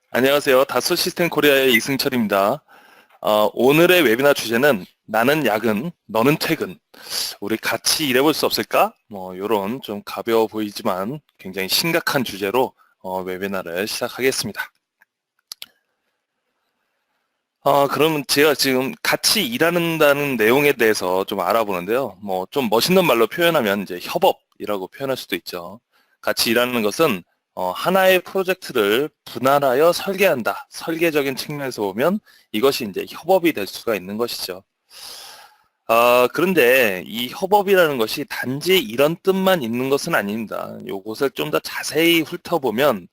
안녕하세요. 다소 시스템 코리아의 이승철입니다. 오늘의 웨비나 주제는 나는 야근, 너는 퇴근. 우리 같이 일해볼 수 없을까? 이런 좀 가벼워 보이지만 굉장히 심각한 주제로 웨비나를 시작하겠습니다. 그러면 제가 지금 같이 일하는다는 내용에 대해서 좀 알아보는데요. 좀 멋있는 말로 표현하면 이제 협업이라고 표현할 수도 있죠. 같이 일하는 것은 하나의 프로젝트를 분할하여 설계한다. 설계적인 측면에서 보면 이것이 이제 협업이 될 수가 있는 것이죠. 그런데 이 협업이라는 것이 단지 이런 뜻만 있는 것은 아닙니다. 요것을 좀 더 자세히 훑어보면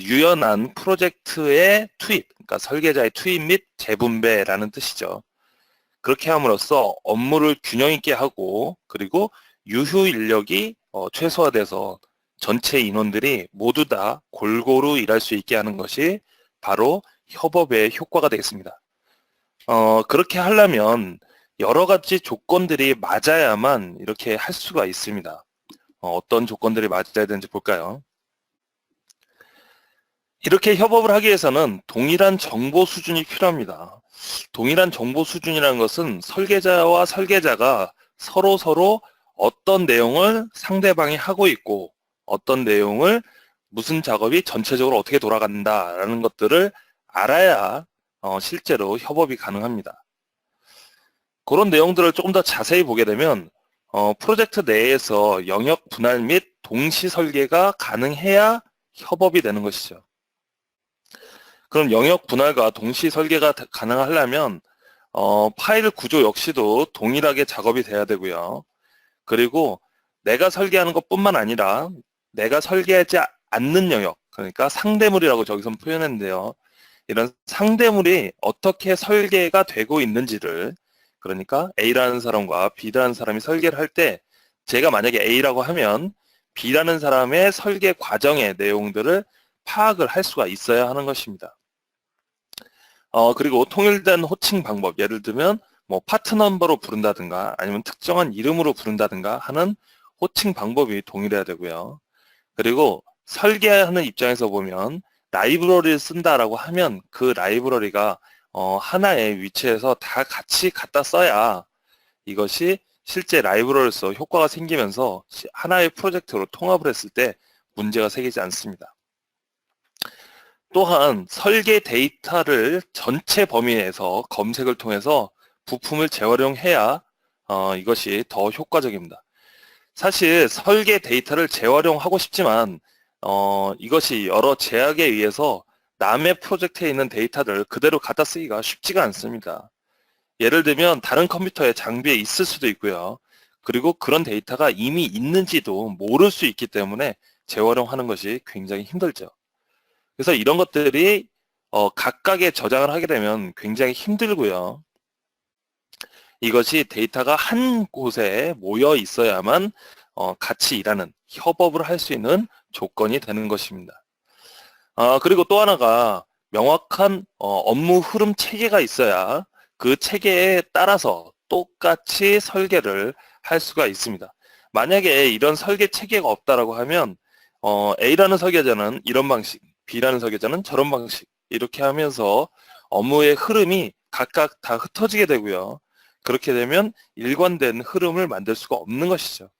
유연한 프로젝트의 투입, 그러니까 설계자의 투입 및 재분배라는 뜻이죠. 그렇게 함으로써 업무를 균형 있게 하고 그리고 유휴 인력이 최소화돼서 전체 인원들이 모두 다 골고루 일할 수 있게 하는 것이 바로 협업의 효과가 되겠습니다. 그렇게 하려면 여러 가지 조건들이 맞아야만 이렇게 할 수가 있습니다. 어떤 조건들이 맞아야 되는지 볼까요? 이렇게 협업을 하기 위해서는 동일한 정보 수준이 필요합니다. 동일한 정보 수준이라는 것은 설계자와 설계자가 서로 어떤 내용을 상대방이 하고 있고 어떤 내용을 무슨 작업이 전체적으로 어떻게 돌아간다라는 것들을 알아야 실제로 협업이 가능합니다. 그런 내용들을 조금 더 자세히 보게 되면 프로젝트 내에서 영역 분할 및 동시 설계가 가능해야 협업이 되는 것이죠. 그럼 영역 분할과 동시 설계가 가능하려면 파일 구조 역시도 동일하게 작업이 돼야 되고요. 그리고 내가 설계하는 것뿐만 아니라 내가 설계하지 않는 영역, 그러니까 상대물이라고 저기서 표현했는데요. 이런 상대물이 어떻게 설계가 되고 있는지를, 그러니까 A라는 사람과 B라는 사람이 설계를 할 때 제가 만약에 A라고 하면 B라는 사람의 설계 과정의 내용들을 파악을 할 수가 있어야 하는 것입니다. 그리고 통일된 호칭 방법, 예를 들면 뭐 파트 넘버로 부른다든가 아니면 특정한 이름으로 부른다든가 하는 호칭 방법이 동일해야 되고요. 그리고 설계하는 입장에서 보면 라이브러리를 쓴다라고 하면 그 라이브러리가 하나의 위치에서 다 같이 갖다 써야 이것이 실제 라이브러리로서 효과가 생기면서 하나의 프로젝트로 통합을 했을 때 문제가 생기지 않습니다. 또한 설계 데이터를 전체 범위 내에서 검색을 통해서 부품을 재활용해야 이것이 더 효과적입니다. 사실 설계 데이터를 재활용하고 싶지만 이것이 여러 제약에 의해서 남의 프로젝트에 있는 데이터를 그대로 갖다 쓰기가 쉽지가 않습니다. 예를 들면 다른 컴퓨터의 장비에 있을 수도 있고요. 그리고 그런 데이터가 이미 있는지도 모를 수 있기 때문에 재활용하는 것이 굉장히 힘들죠. 그래서 이런 것들이 각각의 저장을 하게 되면 굉장히 힘들고요. 이것이 데이터가 한 곳에 모여 있어야만 같이 일하는, 협업을 할 수 있는 조건이 되는 것입니다. 그리고 또 하나가 명확한 업무 흐름 체계가 있어야 그 체계에 따라서 똑같이 설계를 할 수가 있습니다. 만약에 이런 설계 체계가 없다라고 하면 A라는 설계자는 이런 방식, B라는 설계자는 저런 방식 이렇게 하면서 업무의 흐름이 각각 다 흩어지게 되고요. 그렇게 되면 일관된 흐름을 만들 수가 없는 것이죠.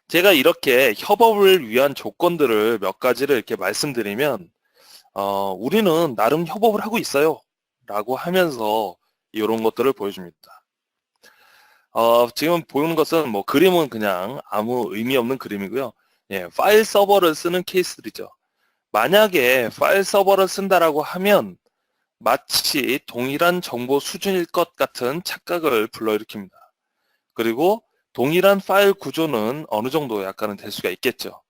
제가 이렇게 협업을 위한 조건들을 몇 가지를 이렇게 말씀드리면 우리는 나름 협업을 하고 있어요 라고 하면서 이런 것들을 보여줍니다. 지금 보는 것은 뭐 그림은 그냥 아무 의미 없는 그림이고요. 예, 파일 서버를 쓰는 케이스들이죠. 만약에 파일 서버를 쓴다라고 하면 마치 동일한 정보 수준일 것 같은 착각을 불러일으킵니다. 그리고 동일한 파일 구조는 어느 정도 약간은 될 수가 있겠죠.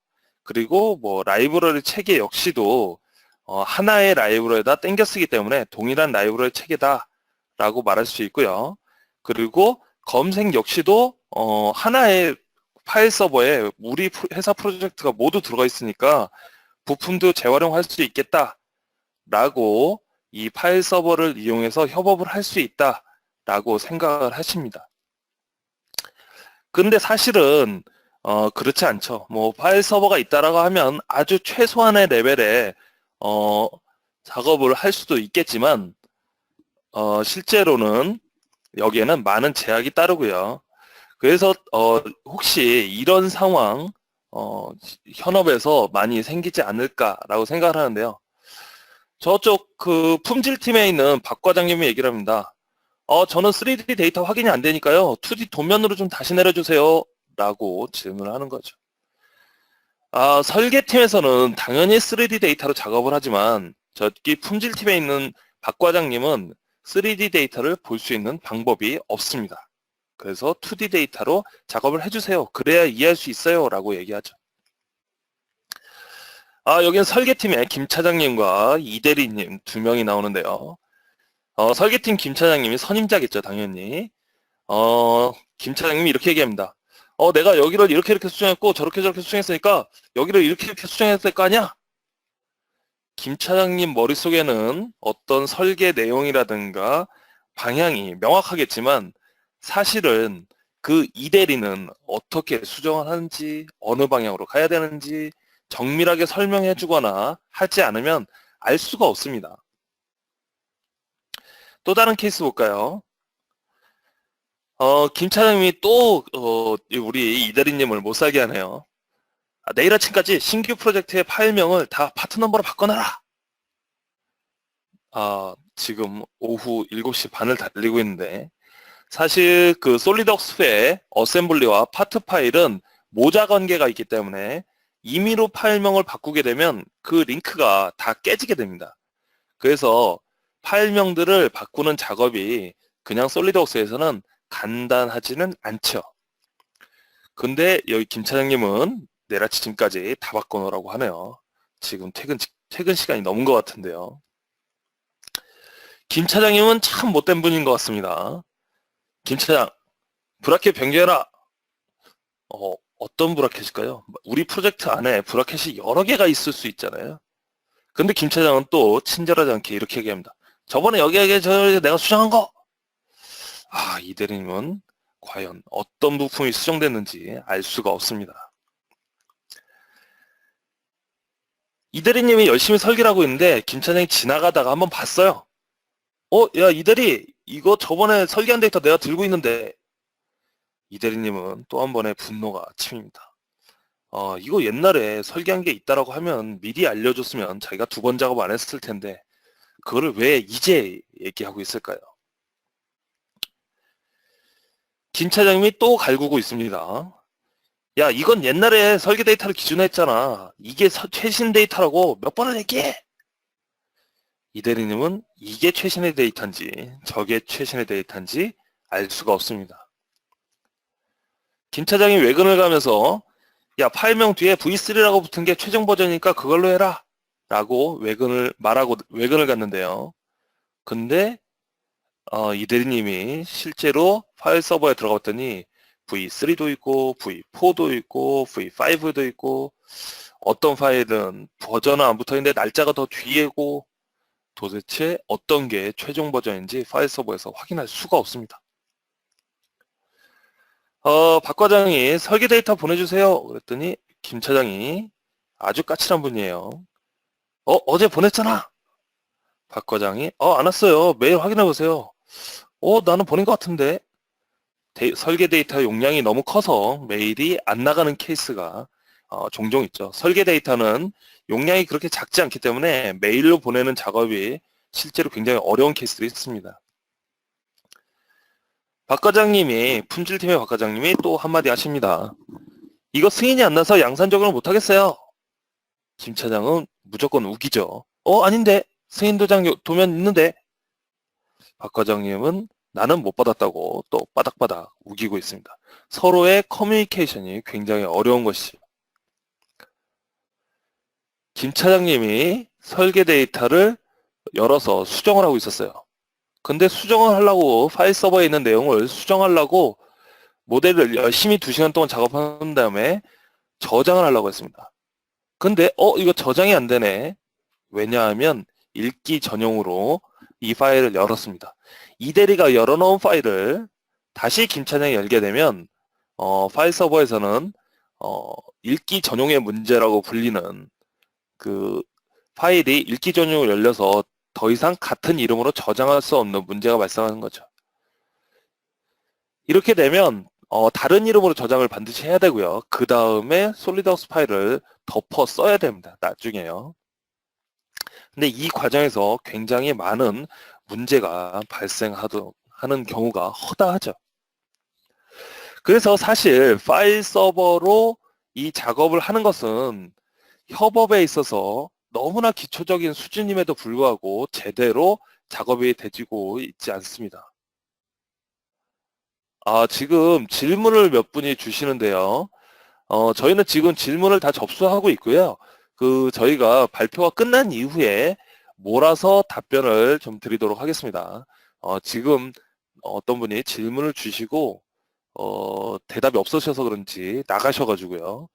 그리고 뭐 라이브러리 체계 역시도 하나의 라이브러리에다 땡겨 쓰기 때문에 동일한 라이브러리 체계다 라고 말할 수 있고요. 그리고 검색 역시도 하나의 파일 서버에 우리 회사 프로젝트가 모두 들어가 있으니까 부품도 재활용할 수 있겠다 라고 이 파일 서버를 이용해서 협업을 할 수 있다 라고 생각을 하십니다. 근데 사실은 그렇지 않죠. 뭐 파일 서버가 있다라고 하면 아주 최소한의 레벨의 작업을 할 수도 있겠지만 실제로는 여기에는 많은 제약이 따르고요. 그래서 혹시 이런 상황 현업에서 많이 생기지 않을까라고 생각을 하는데요. 저쪽 그 품질팀에 있는 박 과장님이 얘기를 합니다. 저는 3D 데이터 확인이 안 되니까요. 2D 도면으로 좀 다시 내려주세요. 라고 질문을 하는 거죠. 설계팀에서는 당연히 3D 데이터로 작업을 하지만 저기 품질팀에 있는 박 과장님은 3D 데이터를 볼 수 있는 방법이 없습니다. 그래서 2D 데이터로 작업을 해주세요. 그래야 이해할 수 있어요. 라고 얘기하죠. 여기는 설계팀에 김 차장님과 이 대리님 두 명이 나오는데요. 설계팀 김 차장님이 선임자겠죠, 당연히. 김 차장님이 이렇게 얘기합니다. 내가 여기를 이렇게 수정했고 저렇게 수정했으니까 여기를 이렇게 수정해야 될 거 아니야? 김 차장님 머릿속에는 어떤 설계 내용이라든가 방향이 명확하겠지만 사실은 그 이대리는 어떻게 수정을 하는지 어느 방향으로 가야 되는지 정밀하게 설명해 주거나 하지 않으면 알 수가 없습니다. 또 다른 케이스 볼까요? 김 차장님이 또 우리 이대리님을 못 살게 하네요. 내일 아침까지 신규 프로젝트의 파일명을 다 파트 넘버로 바꿔놔라. 지금 오후 7시 반을 달리고 있는데 사실 그 솔리드웍스의 어셈블리와 파트 파일은 모자 관계가 있기 때문에 임의로 파일명을 바꾸게 되면 그 링크가 다 깨지게 됩니다. 그래서 파일명들을 바꾸는 작업이 그냥 솔리드웍스에서는 간단하지는 않죠. 근데 여기 김 차장님은 내일 아침까지 다 바꿔놓으라고 하네요. 지금 퇴근 시간이 넘은 것 같은데요. 김 차장님은 참 못된 분인 것 같습니다. 김 차장, 브라켓 변경해라. 어떤 브라켓일까요? 우리 프로젝트 안에 브라켓이 여러 개가 있을 수 있잖아요. 근데 김 차장은 또 친절하지 않게 이렇게 얘기합니다. 저번에 여기에 내가 수정한 거. 이 대리님은 과연 어떤 부품이 수정됐는지 알 수가 없습니다. 이 대리님이 열심히 설계를 하고 있는데 김 차장이 지나가다가 한번 봤어요. 야, 이 대리, 이거 저번에 설계한 데이터 내가 들고 있는데. 이 대리님은 또 한 번의 분노가 침입니다. 이거 옛날에 설계한 게 있다라고 하면 미리 알려줬으면 자기가 2번 작업 안 했을 텐데 그거를 왜 이제 얘기하고 있을까요? 김 차장님이 또 갈구고 있습니다. 야, 이건 옛날에 설계 데이터를 기준으로 했잖아. 이게 최신 데이터라고 몇 번을 얘기해? 이 대리님은 이게 최신의 데이터인지 저게 최신의 데이터인지 알 수가 없습니다. 김 차장이 외근을 가면서 야, 파일명 뒤에 V3라고 붙은 게 최종 버전이니까 그걸로 해라 라고 외근을 갔는데요. 근데 이 대리님이 실제로 파일 서버에 들어가 봤더니 V3도 있고 V4도 있고 V5도 있고 어떤 파일은 버전은 안 붙어있는데 날짜가 더 뒤에고 도대체 어떤 게 최종 버전인지 파일 서버에서 확인할 수가 없습니다. 박 과장이 설계 데이터 보내주세요. 그랬더니 김 차장이 아주 까칠한 분이에요. 어제 보냈잖아. 박 과장이 안 왔어요. 메일 확인해보세요. 나는 보낸 것 같은데. 설계 데이터 용량이 너무 커서 메일이 안 나가는 케이스가 종종 있죠. 설계 데이터는 용량이 그렇게 작지 않기 때문에 메일로 보내는 작업이 실제로 굉장히 어려운 케이스들이 있습니다. 박 과장님이, 품질팀의 박 과장님이 또 한마디 하십니다. 이거 승인이 안 나서 양산적으로 못하겠어요. 김 차장은 무조건 우기죠. 아닌데 승인 도면 있는데. 박 과장님은 나는 못 받았다고 또 바닥바닥 우기고 있습니다. 서로의 커뮤니케이션이 굉장히 어려운 것이죠. 김 차장님이 설계 데이터를 열어서 수정을 하고 있었어요. 근데 수정을 하려고 파일 서버에 있는 내용을 수정하려고 모델을 열심히 2시간 동안 작업한 다음에 저장을 하려고 했습니다. 근데 이거 저장이 안 되네. 왜냐하면 읽기 전용으로 이 파일을 열었습니다. 이 대리가 열어놓은 파일을 다시 김 차장이 열게 되면 파일 서버에서는 읽기 전용의 문제라고 불리는 그 파일이 읽기 전용으로 열려서 더 이상 같은 이름으로 저장할 수 없는 문제가 발생하는 거죠. 이렇게 되면 다른 이름으로 저장을 반드시 해야 되고요. 그 다음에 솔리드웍스 파일을 덮어 써야 됩니다. 나중에요. 근데 이 과정에서 굉장히 많은 문제가 발생하는 경우가 허다하죠. 그래서 사실 파일 서버로 이 작업을 하는 것은 협업에 있어서 너무나 기초적인 수준임에도 불구하고 제대로 작업이 되지고 있지 않습니다. 지금 질문을 몇 분이 주시는데요. 저희는 지금 질문을 다 접수하고 있고요. 저희가 발표가 끝난 이후에 몰아서 답변을 좀 드리도록 하겠습니다. 지금 어떤 분이 질문을 주시고, 대답이 없으셔서 그런지 나가셔가지고요.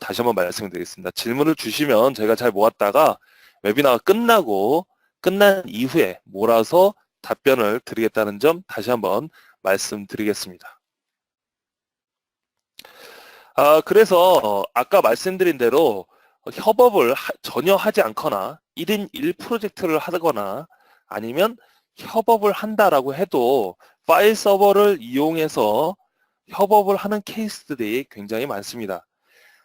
다시 한번 말씀드리겠습니다. 질문을 주시면 저희가 잘 모았다가 웨비나가 끝난 이후에 몰아서 답변을 드리겠다는 점 다시 한번 말씀드리겠습니다. 그래서 아까 말씀드린 대로 협업을 전혀 하지 않거나 1인 1 프로젝트를 하거나 아니면 협업을 한다라고 해도 파일 서버를 이용해서 협업을 하는 케이스들이 굉장히 많습니다.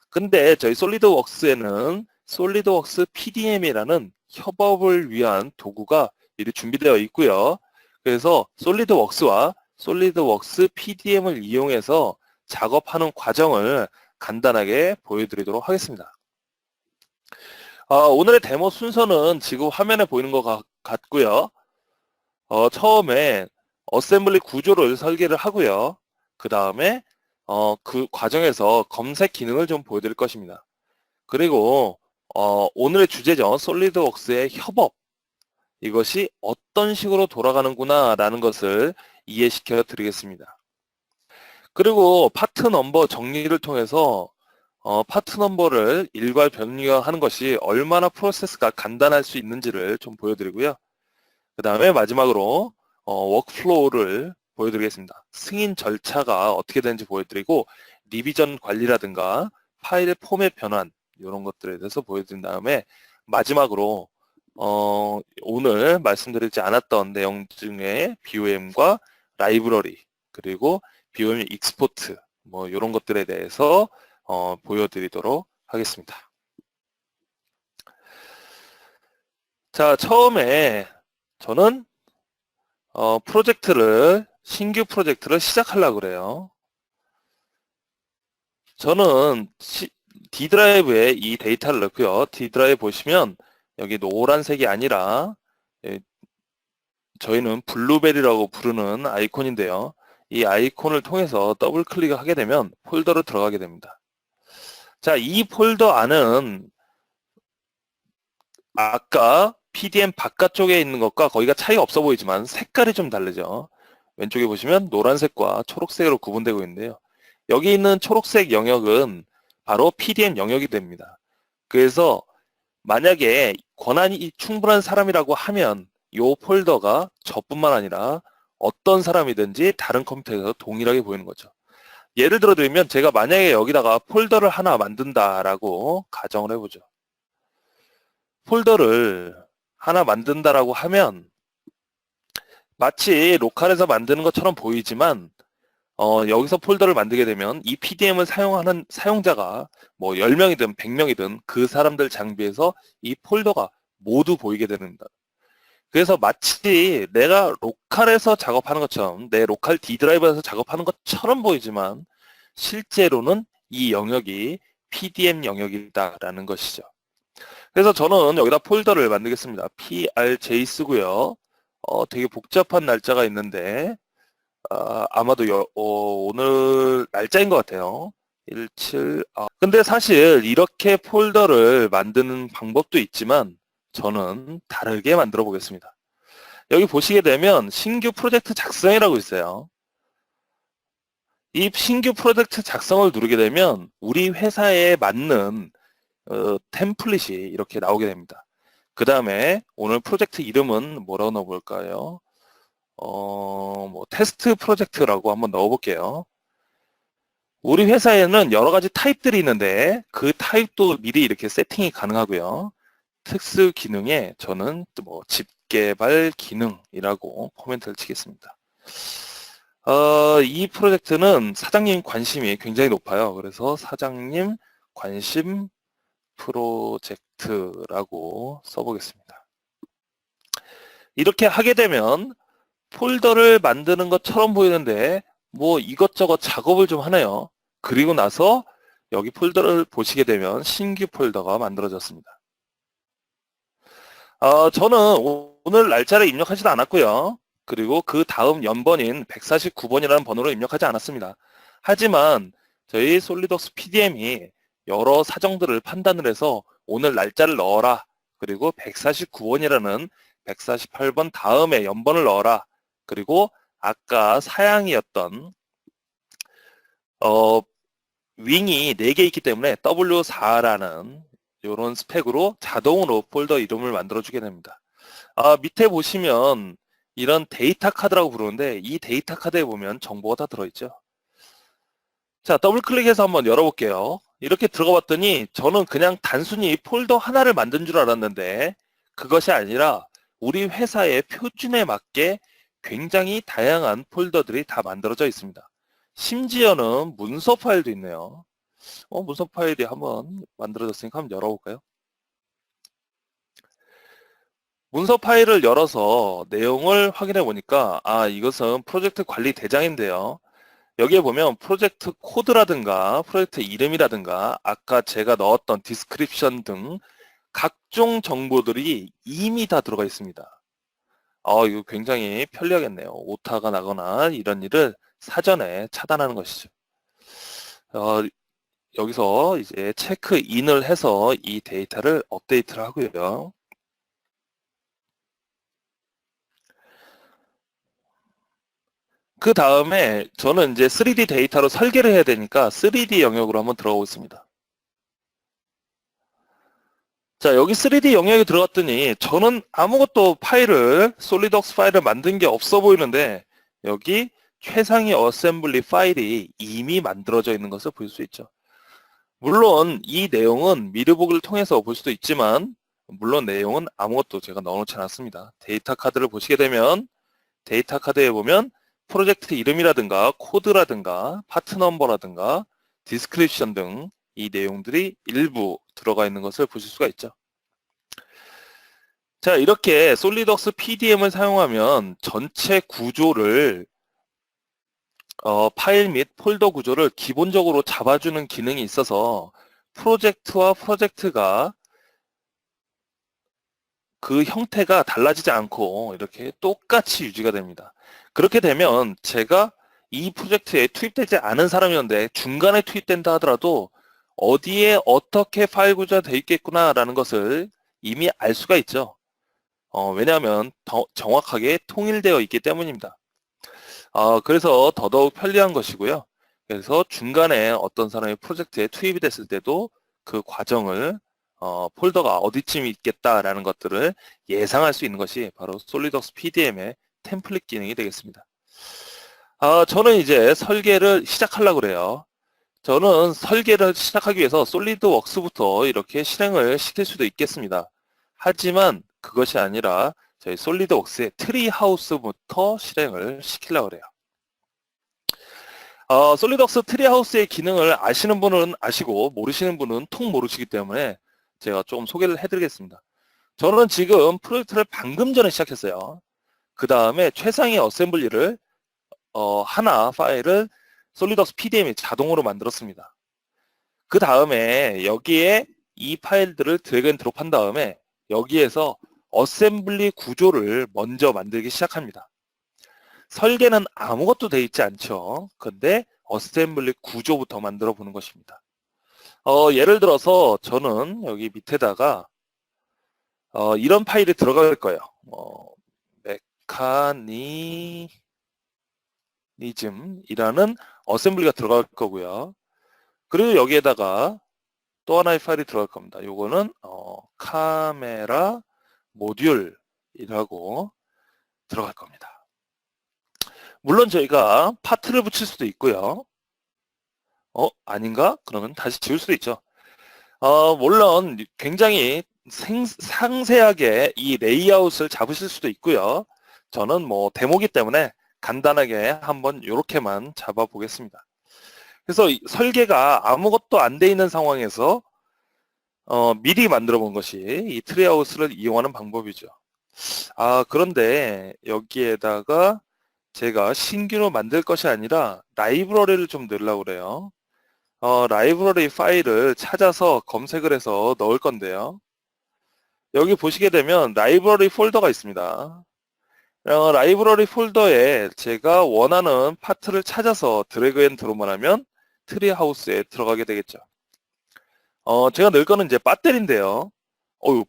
근데 저희 솔리드웍스에는 솔리드웍스 PDM이라는 협업을 위한 도구가 미리 준비되어 있고요. 그래서 솔리드웍스와 솔리드웍스 PDM을 이용해서 작업하는 과정을 간단하게 보여드리도록 하겠습니다. 오늘의 데모 순서는 지금 화면에 보이는 것 같고요. 처음에 어셈블리 구조를 설계를 하고요. 그 다음에 그 과정에서 검색 기능을 좀 보여드릴 것입니다. 그리고 오늘의 주제죠. 솔리드웍스의 협업. 이것이 어떤 식으로 돌아가는구나 라는 것을 이해시켜 드리겠습니다. 그리고 파트 넘버 정리를 통해서 파트 넘버를 일괄 변경하는 것이 얼마나 프로세스가 간단할 수 있는지를 좀 보여드리고요. 그 다음에 마지막으로 워크플로우를 보여드리겠습니다. 승인 절차가 어떻게 되는지 보여드리고 리비전 관리라든가 파일 포맷 변환 이런 것들에 대해서 보여드린 다음에 마지막으로 오늘 말씀드리지 않았던 내용 중에 BOM과 라이브러리 그리고 BOM 익스포트 뭐 이런 것들에 대해서 보여드리도록 하겠습니다. 자, 처음에 저는 신규 프로젝트를 시작하려고 그래요. 저는 D 드라이브에 이 데이터를 넣고요. D 드라이브 보시면 여기 노란색이 아니라 저희는 블루베리라고 부르는 아이콘인데요. 이 아이콘을 통해서 더블 클릭을 하게 되면 폴더로 들어가게 됩니다. 자, 이 폴더 안은 아까 PDM 바깥쪽에 있는 것과 거기가 차이가 없어 보이지만 색깔이 좀 다르죠. 왼쪽에 보시면 노란색과 초록색으로 구분되고 있는데요. 여기 있는 초록색 영역은 바로 PDM 영역이 됩니다. 그래서 만약에 권한이 충분한 사람이라고 하면 이 폴더가 저뿐만 아니라 어떤 사람이든지 다른 컴퓨터에서 동일하게 보이는 거죠. 예를 들어 드리면 제가 만약에 여기다가 폴더를 하나 만든다라고 가정을 해보죠. 폴더를 하나 만든다라고 하면 마치 로컬에서 만드는 것처럼 보이지만 여기서 폴더를 만들게 되면 이 PDM을 사용하는 사용자가 뭐 10명이든 100명이든 그 사람들 장비에서 이 폴더가 모두 보이게 됩니다. 그래서 마치 내가 로컬에서 작업하는 것처럼 내 로컬 D 드라이브에서 작업하는 것처럼 보이지만 실제로는 이 영역이 PDM 영역이다라는 것이죠. 그래서 저는 여기다 폴더를 만들겠습니다. PRJ 쓰고요. 되게 복잡한 날짜가 있는데 아마도 오늘 날짜인 것 같아요. 17. 근데 사실 이렇게 폴더를 만드는 방법도 있지만 저는 다르게 만들어 보겠습니다. 여기 보시게 되면 신규 프로젝트 작성이라고 있어요. 이 신규 프로젝트 작성을 누르게 되면 우리 회사에 맞는 템플릿이 이렇게 나오게 됩니다. 그 다음에 오늘 프로젝트 이름은 뭐라고 넣어볼까요? 뭐 테스트 프로젝트라고 한번 넣어볼게요. 우리 회사에는 여러 가지 타입들이 있는데 그 타입도 미리 이렇게 세팅이 가능하고요. 특수 기능에 저는 뭐 집개발 기능이라고 코멘트를 치겠습니다. 이 프로젝트는 사장님 관심이 굉장히 높아요. 그래서 사장님 관심 프로젝트라고 써보겠습니다. 이렇게 하게 되면 폴더를 만드는 것처럼 보이는데 뭐 이것저것 작업을 좀 하네요. 그리고 나서 여기 폴더를 보시게 되면 신규 폴더가 만들어졌습니다. 저는 오늘 날짜를 입력하지도 않았고요. 그리고 그 다음 연번인 149번이라는 번호로 입력하지 않았습니다. 하지만 저희 솔리덕스 PDM이 여러 사정들을 판단을 해서 오늘 날짜를 넣어라. 그리고 149번이라는 148번 다음에 연번을 넣어라. 그리고 아까 사양이었던 윙이 4개 있기 때문에 W4라는 이런 스펙으로 자동으로 폴더 이름을 만들어주게 됩니다. 밑에 보시면 이런 데이터 카드라고 부르는데 이 데이터 카드에 보면 정보가 다 들어있죠. 자, 더블 클릭해서 한번 열어볼게요. 이렇게 들어가 봤더니 저는 그냥 단순히 폴더 하나를 만든 줄 알았는데 그것이 아니라 우리 회사의 표준에 맞게 굉장히 다양한 폴더들이 다 만들어져 있습니다. 심지어는 문서 파일도 있네요. 문서 파일이 한번 만들어졌으니까 한번 열어볼까요? 문서 파일을 열어서 내용을 확인해 보니까 이것은 프로젝트 관리 대장인데요. 여기에 보면 프로젝트 코드라든가 프로젝트 이름이라든가 아까 제가 넣었던 디스크립션 등 각종 정보들이 이미 다 들어가 있습니다. 이거 굉장히 편리하겠네요. 오타가 나거나 이런 일을 사전에 차단하는 것이죠. 여기서 이제 체크인을 해서 이 데이터를 업데이트를 하고요. 그 다음에 저는 이제 3D 데이터로 설계를 해야 되니까 3D 영역으로 한번 들어가고 있습니다. 자, 여기 3D 영역에 들어갔더니 저는 아무것도 솔리덕스 파일을 만든 게 없어 보이는데 여기 최상위 어셈블리 파일이 이미 만들어져 있는 것을 볼 수 있죠. 물론 이 내용은 미리 보기를 통해서 볼 수도 있지만 물론 내용은 아무것도 제가 넣어놓지 않았습니다. 데이터 카드를 보시게 되면 데이터 카드에 보면 프로젝트 이름이라든가 코드라든가 파트 넘버라든가 디스크립션 등 이 내용들이 일부 들어가 있는 것을 보실 수가 있죠. 자, 이렇게 솔리덕스 PDM을 사용하면 전체 구조를 파일 및 폴더 구조를 기본적으로 잡아주는 기능이 있어서 프로젝트와 프로젝트가 그 형태가 달라지지 않고 이렇게 똑같이 유지가 됩니다. 그렇게 되면 제가 이 프로젝트에 투입되지 않은 사람이었는데 중간에 투입된다 하더라도 어디에 어떻게 파일 구조가 되어 있겠구나라는 것을 이미 알 수가 있죠. 왜냐하면 정확하게 통일되어 있기 때문입니다. 그래서 더더욱 편리한 것이고요. 그래서 중간에 어떤 사람이 프로젝트에 투입이 됐을 때도 그 과정을 폴더가 어디쯤 있겠다라는 것들을 예상할 수 있는 것이 바로 솔리덕스 PDM의 템플릿 기능이 되겠습니다. 저는 이제 설계를 시작하려고 그래요. 저는 설계를 시작하기 위해서 솔리드웍스부터 이렇게 실행을 시킬 수도 있겠습니다. 하지만 그것이 아니라 저희 솔리드웍스의 트리하우스부터 실행을 시키려고 그래요. 솔리드웍스 트리하우스의 기능을 아시는 분은 아시고 모르시는 분은 통 모르시기 때문에 제가 좀 소개를 해드리겠습니다. 저는 지금 프로젝트를 방금 전에 시작했어요. 그 다음에 최상위 어셈블리를 하나 파일을 솔리덕스 PDM이 자동으로 만들었습니다. 그 다음에 여기에 이 파일들을 드래그 앤 드롭한 다음에 여기에서 어셈블리 구조를 먼저 만들기 시작합니다. 설계는 아무것도 돼 있지 않죠. 근데 어셈블리 구조부터 만들어 보는 것입니다. 예를 들어서 저는 여기 밑에다가 이런 파일이 들어갈 거예요. 메커니즘이라는 어셈블리가 들어갈 거고요. 그리고 여기에다가 또 하나의 파일이 들어갈 겁니다. 요거는 카메라 모듈이라고 들어갈 겁니다. 물론 저희가 파트를 붙일 수도 있고요. 아닌가? 그러면 다시 지울 수도 있죠. 물론 굉장히 상세하게 이 레이아웃을 잡으실 수도 있고요. 저는 뭐 데모기 때문에 간단하게 한번 이렇게만 잡아 보겠습니다. 그래서 설계가 아무것도 안 돼 있는 상황에서 미리 만들어 본 것이 이 트리하우스를 이용하는 방법이죠. 그런데 여기에다가 제가 신규로 만들 것이 아니라 라이브러리를 좀 넣으려고 그래요. 라이브러리 파일을 찾아서 검색을 해서 넣을 건데요. 여기 보시게 되면 라이브러리 폴더가 있습니다. 라이브러리 폴더에 제가 원하는 파트를 찾아서 드래그 앤 드롭만 하면 트리하우스에 들어가게 되겠죠. 제가 넣을 거는 이제 배터리인데요.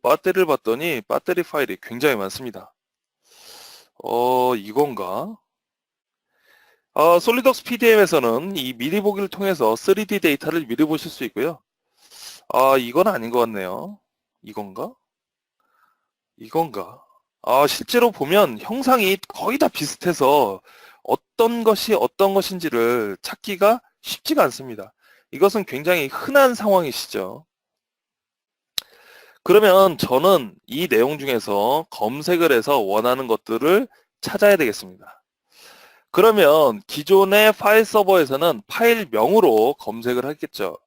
배터리를 봤더니 배터리 파일이 굉장히 많습니다. 이건가? 솔리덕스 PDM에서는 이 미리 보기를 통해서 3D 데이터를 미리 보실 수 있고요. 이건 아닌 것 같네요. 이건가? 이건가? 실제로 보면 형상이 거의 다 비슷해서 어떤 것이 어떤 것인지를 찾기가 쉽지가 않습니다. 이것은 굉장히 흔한 상황이시죠. 그러면 저는 이 내용 중에서 검색을 해서 원하는 것들을 찾아야 되겠습니다. 그러면 기존의 파일 서버에서는 파일명으로 검색을 했겠죠.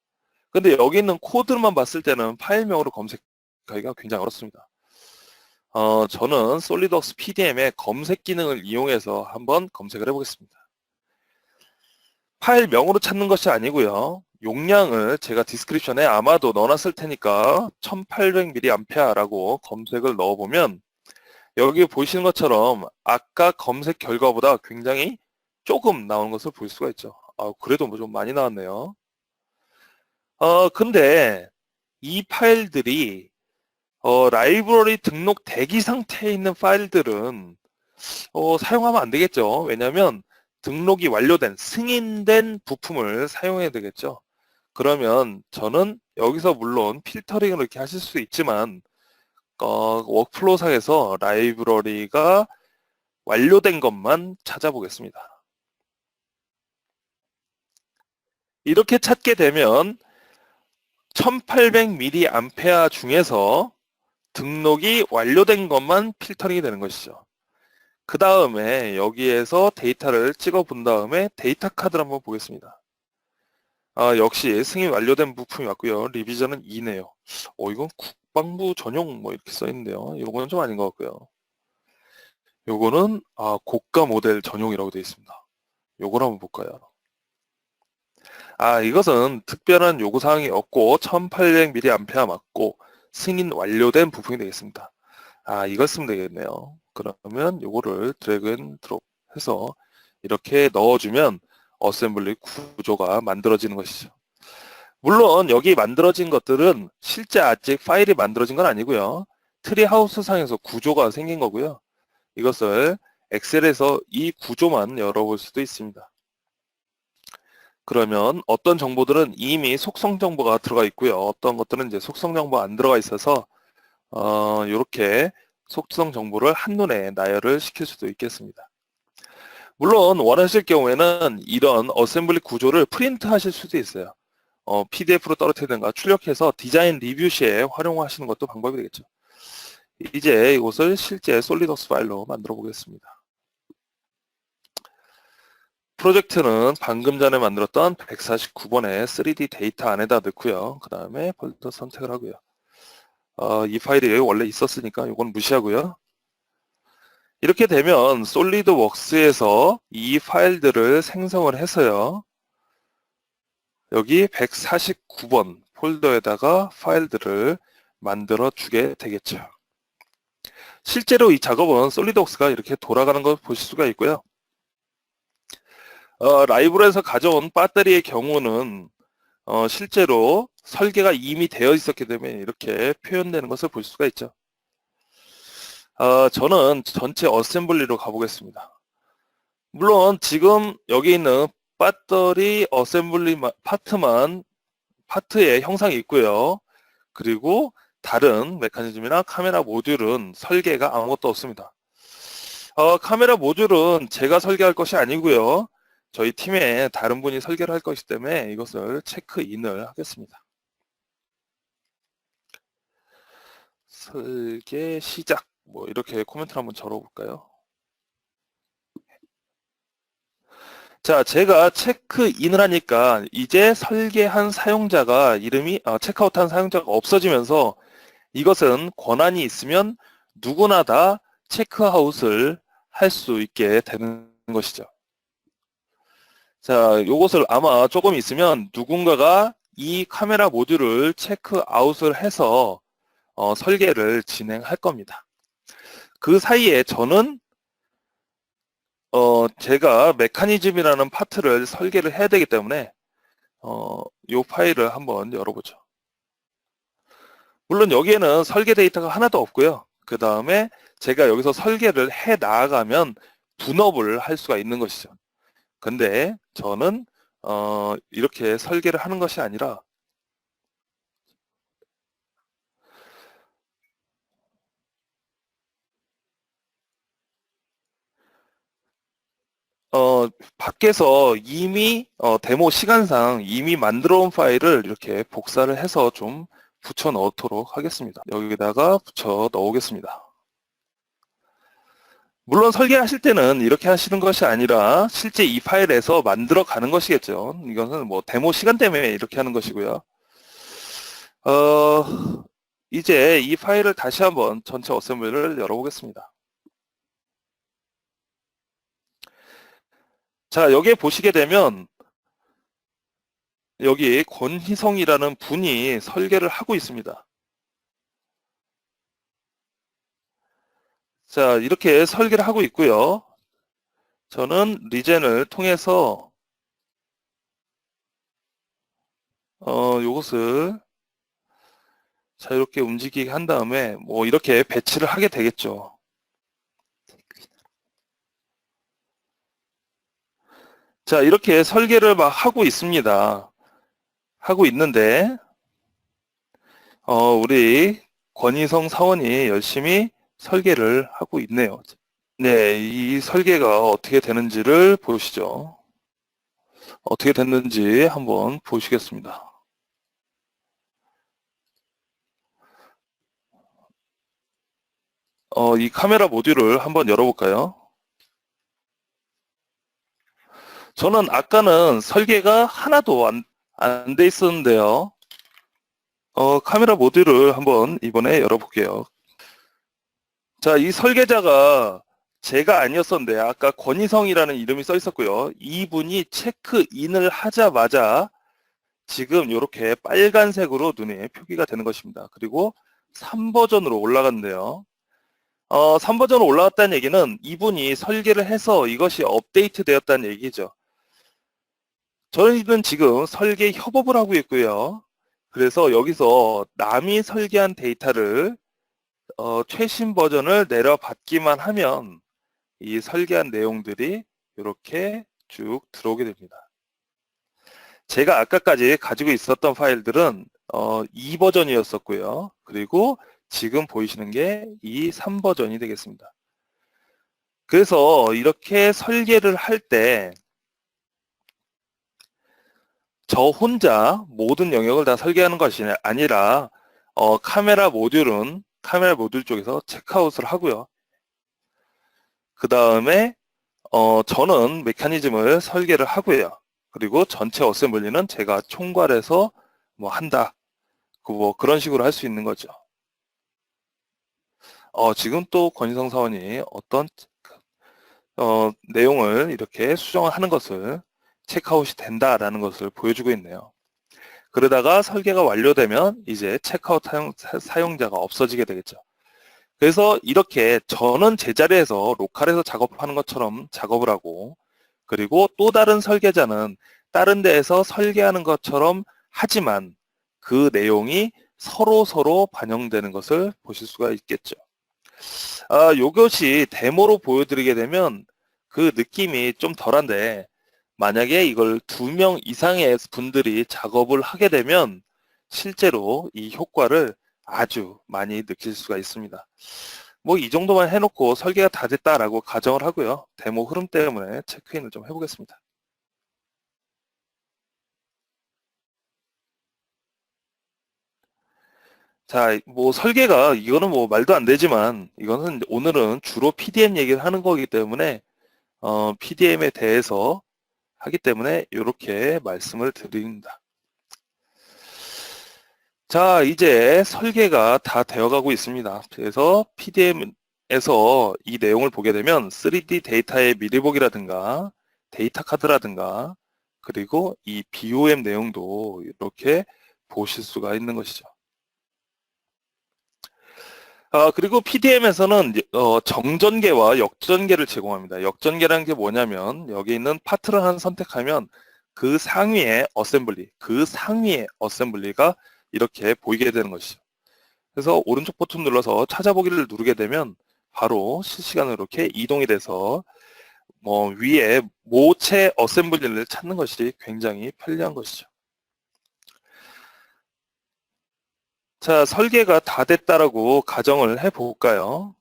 근데 여기 있는 코드만 봤을 때는 파일명으로 검색하기가 굉장히 어렵습니다. 저는 솔리드웍스 PDM의 검색 기능을 이용해서 한번 검색을 해보겠습니다. 파일명으로 찾는 것이 아니고요. 용량을 제가 디스크립션에 아마도 넣어놨을 테니까 1800mAh라고 검색을 넣어보면 여기 보시는 것처럼 아까 검색 결과보다 굉장히 조금 나오는 것을 볼 수가 있죠. 그래도 뭐 좀 많이 나왔네요. 근데 이 파일들이 라이브러리 등록 대기 상태에 있는 파일들은 사용하면 안 되겠죠. 왜냐하면 등록이 완료된 승인된 부품을 사용해야 되겠죠. 그러면 저는 여기서 물론 필터링을 이렇게 하실 수 있지만 워크플로우 상에서 라이브러리가 완료된 것만 찾아보겠습니다. 이렇게 찾게 되면 1800mAh 중에서 등록이 완료된 것만 필터링이 되는 것이죠. 그 다음에 여기에서 데이터를 찍어 본 다음에 데이터 카드를 한번 보겠습니다. 역시 승인 완료된 부품이 왔고요. 리비전은 2네요. 이건 국방부 전용 뭐 이렇게 써 있는데요. 이거는 좀 아닌 것 같고요. 요거는 고가 모델 전용이라고 되어 있습니다. 요걸 한번 볼까요? 이것은 특별한 요구사항이 없고 1800mAh 맞고 승인 완료된 부품이 되겠습니다. 이걸 쓰면 되겠네요. 그러면 요거를 드래그 앤 드롭 해서 이렇게 넣어주면 어셈블리 구조가 만들어지는 것이죠. 물론 여기 만들어진 것들은 실제 아직 파일이 만들어진 건 아니고요. 트리하우스 상에서 구조가 생긴 거고요. 이것을 엑셀에서 이 구조만 열어볼 수도 있습니다. 그러면 어떤 정보들은 이미 속성 정보가 들어가 있고요. 어떤 것들은 이제 속성 정보가 안 들어가 있어서 이렇게 속성 정보를 한눈에 나열을 시킬 수도 있겠습니다. 물론 원하실 경우에는 이런 어셈블리 구조를 프린트 하실 수도 있어요. PDF로 떨어뜨리든가 출력해서 디자인 리뷰 시에 활용하시는 것도 방법이 되겠죠. 이제 이것을 실제 솔리드웍스 파일로 만들어 보겠습니다. 프로젝트는 방금 전에 만들었던 149번의 3D 데이터 안에다 넣고요. 그 다음에 폴더 선택을 하고요. 이 파일이 원래 있었으니까 이건 무시하고요. 이렇게 되면 솔리드웍스에서 이 파일들을 생성을 해서요. 여기 149번 폴더에다가 파일들을 만들어 주게 되겠죠. 실제로 이 작업은 솔리드웍스가 이렇게 돌아가는 걸 보실 수가 있고요. 라이브러리에서 가져온 배터리의 경우는 실제로 설계가 이미 되어 있었기 때문에 이렇게 표현되는 것을 볼 수가 있죠. 저는 전체 어셈블리로 가보겠습니다. 물론 지금 여기 있는 배터리 어셈블리 파트의 형상이 있고요. 그리고 다른 메커니즘이나 카메라 모듈은 설계가 아무것도 없습니다. 카메라 모듈은 제가 설계할 것이 아니고요. 저희 팀에 다른 분이 설계를 할 것이기 때문에 이것을 체크인을 하겠습니다. 설계 시작. 뭐 이렇게 코멘트를 한번 적어볼까요? 자, 제가 체크인을 하니까 이제 설계한 사용자가 이름이 체크아웃한 사용자가 없어지면서 이것은 권한이 있으면 누구나 다 체크아웃을 할 수 있게 되는 것이죠. 자, 요것을 아마 조금 있으면 누군가가 이 카메라 모듈을 체크아웃을 해서 설계를 진행할 겁니다. 그 사이에 저는 제가 메커니즘이라는 파트를 설계를 해야 되기 때문에 이 파일을 한번 열어보죠. 물론 여기에는 설계 데이터가 하나도 없고요. 그 다음에 제가 여기서 설계를 해 나가면 분업을 할 수가 있는 것이죠. 근데 저는 이렇게 설계를 하는 것이 아니라 밖에서 이미 데모 시간상 이미 만들어 온 파일을 이렇게 복사를 해서 좀 붙여 넣도록 하겠습니다. 여기다가 붙여 넣겠습니다. 물론 설계하실 때는 이렇게 하시는 것이 아니라 실제 이 파일에서 만들어 가는 것이겠죠. 이것은 뭐 데모 시간 때문에 이렇게 하는 것이고요. 이제 이 파일을 다시 한번 전체 어셈블리를 열어보겠습니다. 자, 여기에 보시게 되면 여기 권희성이라는 분이 설계를 하고 있습니다. 자, 이렇게 설계를 하고 있고요. 저는 리젠을 통해서 요것을 자유롭게 움직이게 한 다음에 뭐 이렇게 배치를 하게 되겠죠. 자, 이렇게 설계를 막 하고 있습니다. 하고 있는데 우리 권희성 사원이 열심히 설계를 하고 있네요. 네, 이 설계가 어떻게 되는지를 보시죠. 어떻게 됐는지 한번 보시겠습니다. 이 카메라 모듈을 한번 열어볼까요? 저는 아까는 설계가 하나도 안 돼 있었는데요. 카메라 모듈을 한번 이번에 열어볼게요. 자, 이 설계자가 제가 아니었었는데 아까 권희성이라는 이름이 써 있었고요. 이분이 체크인을 하자마자 지금 이렇게 빨간색으로 눈에 표기가 되는 것입니다. 그리고 3버전으로 올라갔는데요. 3버전으로 올라갔다는 얘기는 이분이 설계를 해서 이것이 업데이트 되었다는 얘기죠. 저희는 지금 설계 협업을 하고 있고요. 그래서 여기서 남이 설계한 데이터를 최신 버전을 내려받기만 하면 이 설계한 내용들이 이렇게 쭉 들어오게 됩니다. 제가 아까까지 가지고 있었던 파일들은 2버전이었었고요. 그리고 지금 보이시는 게 이 3버전이 되겠습니다. 그래서 이렇게 설계를 할 때 저 혼자 모든 영역을 다 설계하는 것이 아니라 카메라 모듈 쪽에서 체크아웃을 하고요. 그 다음에 저는 메커니즘을 설계를 하고요. 그리고 전체 어셈블리는 제가 총괄해서 뭐 한다. 뭐 그런 식으로 할 수 있는 거죠. 지금 또 권희성 사원이 어떤 내용을 이렇게 수정을 하는 것을 체크아웃이 된다라는 것을 보여주고 있네요. 그러다가 설계가 완료되면 이제 체크아웃 사용자가 없어지게 되겠죠. 그래서 이렇게 저는 제자리에서 로컬에서 작업하는 것처럼 작업을 하고 그리고 또 다른 설계자는 다른 데에서 설계하는 것처럼 하지만 그 내용이 서로 반영되는 것을 보실 수가 있겠죠. 요것이 데모로 보여드리게 되면 그 느낌이 좀 덜한데 만약에 이걸 2명 이상의 분들이 작업을 하게 되면 실제로 이 효과를 아주 많이 느낄 수가 있습니다. 뭐 이 정도만 해놓고 설계가 다 됐다라고 가정을 하고요. 데모 흐름 때문에 체크인을 좀 해보겠습니다. 자, 뭐 설계가 이거는 뭐 말도 안 되지만 이거는 오늘은 주로 PDM 얘기를 하는 거기 때문에 PDM에 대해서 하기 때문에 이렇게 말씀을 드립니다. 자, 이제 설계가 다 되어가고 있습니다. 그래서 PDM에서 이 내용을 보게 되면 3D 데이터의 미리 보기라든가 데이터 카드라든가 그리고 이 BOM 내용도 이렇게 보실 수가 있는 것이죠. 그리고 PDM에서는 정전계와 역전계를 제공합니다. 역전계라는 게 뭐냐면 여기 있는 파트를 하나 선택하면 그 상위의 어셈블리가 이렇게 보이게 되는 것이죠. 그래서 오른쪽 버튼 눌러서 찾아보기를 누르게 되면 바로 실시간으로 이렇게 이동이 돼서 위에 모체 어셈블리를 찾는 것이 굉장히 편리한 것이죠. 자, 설계가 다 됐다라고 가정을 해볼까요?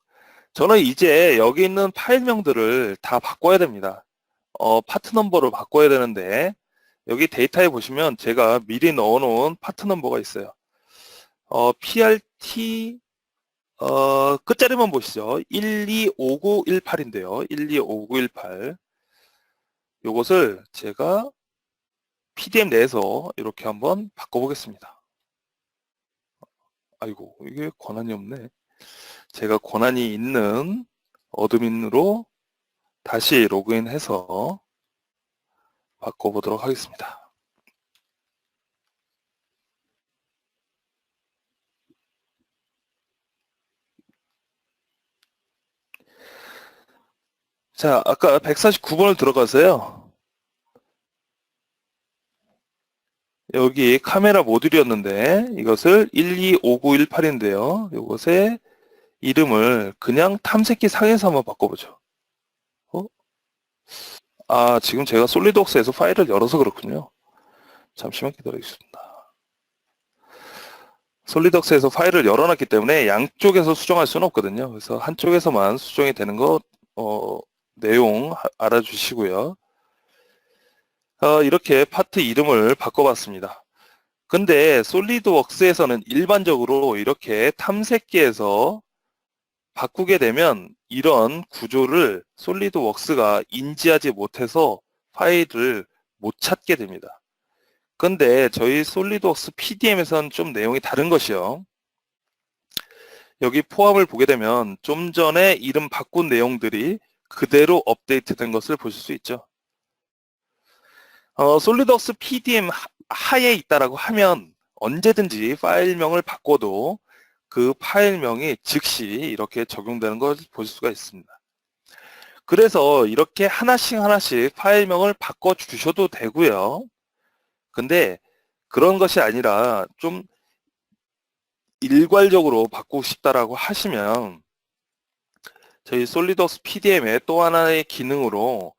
저는 이제 여기 있는 파일명들을 다 바꿔야 됩니다. 파트 넘버를 바꿔야 되는데 여기 데이터에 보시면 제가 미리 넣어놓은 파트 넘버가 있어요. PRT 끝자리만 보시죠. 125918인데요. 125918. 요것을 제가 PDM 내에서 이렇게 한번 바꿔보겠습니다. 아이고, 이게 권한이 없네. 제가 권한이 있는 어드민으로 다시 로그인해서 바꿔보도록 하겠습니다. 자, 아까 149번을 들어가세요. 여기 카메라 모듈이었는데 이것을 125918인데요. 이것의 이름을 그냥 탐색기 상에서 한번 바꿔보죠. 지금 제가 솔리드웍스에서 파일을 열어서 그렇군요. 잠시만 기다리겠습니다. 솔리드웍스에서 파일을 열어놨기 때문에 양쪽에서 수정할 수는 없거든요. 그래서 한쪽에서만 수정이 되는 거 내용 알아주시고요. 이렇게 파트 이름을 바꿔봤습니다. 근데 솔리드웍스에서는 일반적으로 이렇게 탐색기에서 바꾸게 되면 이런 구조를 솔리드웍스가 인지하지 못해서 파일을 못 찾게 됩니다. 근데 저희 솔리드웍스 PDM에서는 좀 내용이 다른 것이요. 여기 포함을 보게 되면 좀 전에 이름 바꾼 내용들이 그대로 업데이트된 것을 보실 수 있죠. 솔리드웍스 PDM 하에 있다라고 하면 언제든지 파일명을 바꿔도 그 파일명이 즉시 이렇게 적용되는 걸 보실 수가 있습니다. 그래서 이렇게 하나씩 파일명을 바꿔 주셔도 되고요. 근데 그런 것이 아니라 좀 일괄적으로 바꾸고 싶다라고 하시면 저희 솔리드웍스 PDM의 또 하나의 기능으로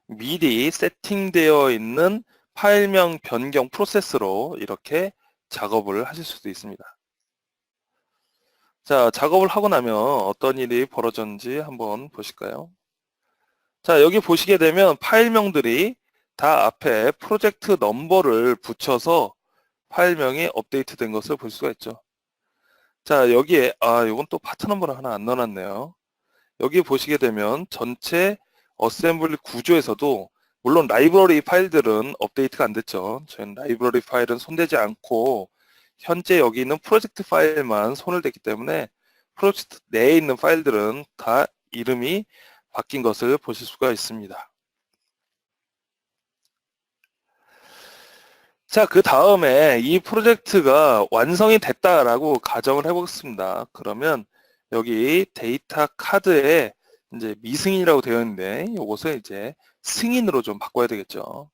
미리 세팅되어 있는 파일명 변경 프로세스로 이렇게 작업을 하실 수도 있습니다. 자, 작업을 하고 나면 어떤 일이 벌어졌는지 한번 보실까요? 자, 여기 보시게 되면 파일명들이 다 앞에 프로젝트 넘버를 붙여서 파일명이 업데이트 된 것을 볼 수가 있죠. 자, 여기에 이건 또 파트 넘버를 하나 안 넣어놨네요. 여기 보시게 되면 전체 어셈블리 구조에서도 물론 라이브러리 파일들은 업데이트가 안 됐죠. 저희는 라이브러리 파일은 손대지 않고 현재 여기 있는 프로젝트 파일만 손을 댔기 때문에 프로젝트 내에 있는 파일들은 다 이름이 바뀐 것을 보실 수가 있습니다. 자, 그 다음에 이 프로젝트가 완성이 됐다라고 가정을 해보겠습니다. 그러면 여기 데이터 카드에 이제 미승인이라고 되어 있는데 이것을 이제 승인으로 좀 바꿔야 되겠죠.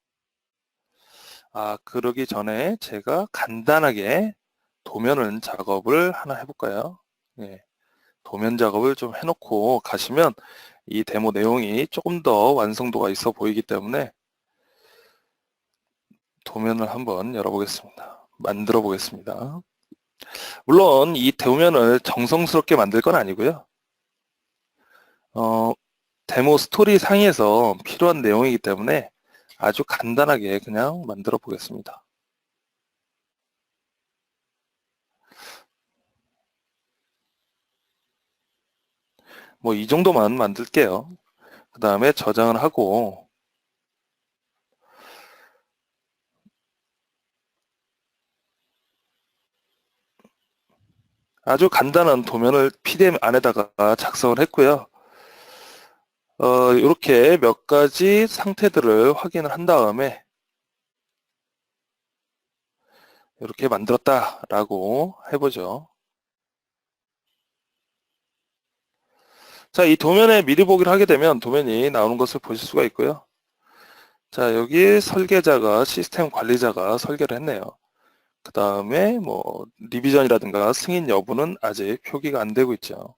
그러기 전에 제가 간단하게 도면 작업을 하나 해볼까요? 네, 도면 작업을 좀 해놓고 가시면 이 데모 내용이 조금 더 완성도가 있어 보이기 때문에 도면을 한번 열어보겠습니다. 만들어 보겠습니다. 물론 이 도면을 정성스럽게 만들 건 아니고요. 데모 스토리 상에서 필요한 내용이기 때문에 아주 간단하게 그냥 만들어 보겠습니다. 뭐 이 정도만 만들게요. 그 다음에 저장을 하고 아주 간단한 도면을 PDF 안에다가 작성을 했고요. 이렇게 몇 가지 상태들을 확인을 한 다음에 이렇게 만들었다라고 해보죠. 자, 이 도면에 미리 보기를 하게 되면 도면이 나오는 것을 보실 수가 있고요. 자, 여기 설계자가 시스템 관리자가 설계를 했네요. 그 다음에 뭐 리비전이라든가 승인 여부는 아직 표기가 안 되고 있죠.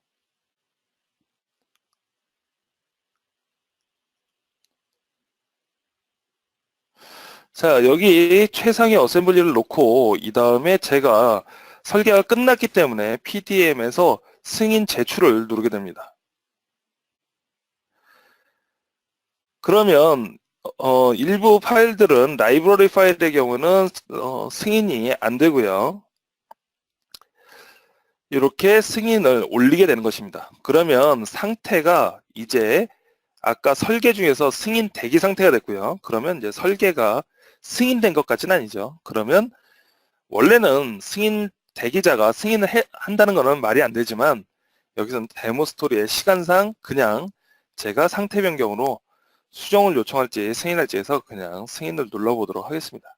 자, 여기 최상의 어셈블리를 놓고 이 다음에 제가 설계가 끝났기 때문에 PDM에서 승인 제출을 누르게 됩니다. 그러면 일부 파일들은 라이브러리 파일의 경우는 승인이 안 되고요. 이렇게 승인을 올리게 되는 것입니다. 그러면 상태가 이제 아까 설계 중에서 승인 대기 상태가 됐고요. 그러면 이제 설계가 승인된 것까지는 아니죠. 그러면 원래는 승인 대기자가 승인을 한다는 것은 말이 안 되지만 여기서는 데모 스토리의 시간상 그냥 제가 상태 변경으로 수정을 요청할지 승인할지 해서 그냥 승인을 눌러보도록 하겠습니다.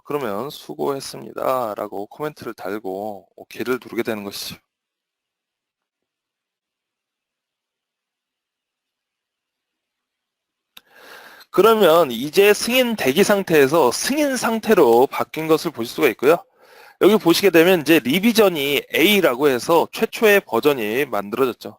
그러면 수고했습니다 라고 코멘트를 달고 OK를 누르게 되는 것이죠. 그러면 이제 승인 대기 상태에서 승인 상태로 바뀐 것을 보실 수가 있고요. 여기 보시게 되면 이제 리비전이 A라고 해서 최초의 버전이 만들어졌죠.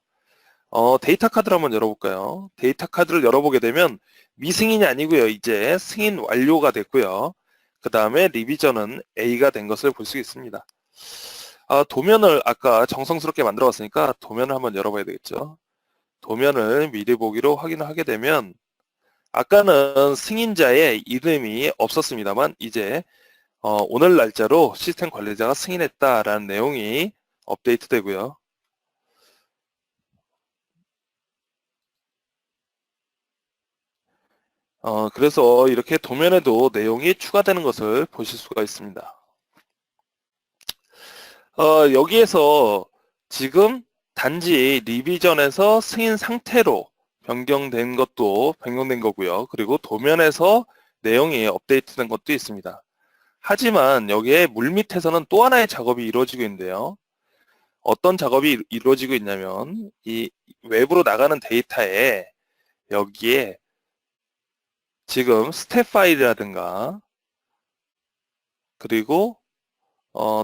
데이터 카드를 한번 열어볼까요? 데이터 카드를 열어보게 되면 미승인이 아니고요. 이제 승인 완료가 됐고요. 그 다음에 리비전은 A가 된 것을 볼 수 있습니다. 도면을 아까 정성스럽게 만들어 봤으니까 도면을 한번 열어봐야 되겠죠. 도면을 미리 보기로 확인을 하게 되면 아까는 승인자의 이름이 없었습니다만 이제 오늘 날짜로 시스템 관리자가 승인했다라는 내용이 업데이트 되고요. 그래서 이렇게 도면에도 내용이 추가되는 것을 보실 수가 있습니다. 여기에서 지금 단지 리비전에서 승인 상태로 변경된 것도 변경된 거고요. 그리고 도면에서 내용이 업데이트된 것도 있습니다. 하지만 여기에 물밑에서는 또 하나의 작업이 이루어지고 있는데요. 어떤 작업이 이루어지고 있냐면 이 외부로 나가는 데이터에 여기에 지금 스텝 파일이라든가 그리고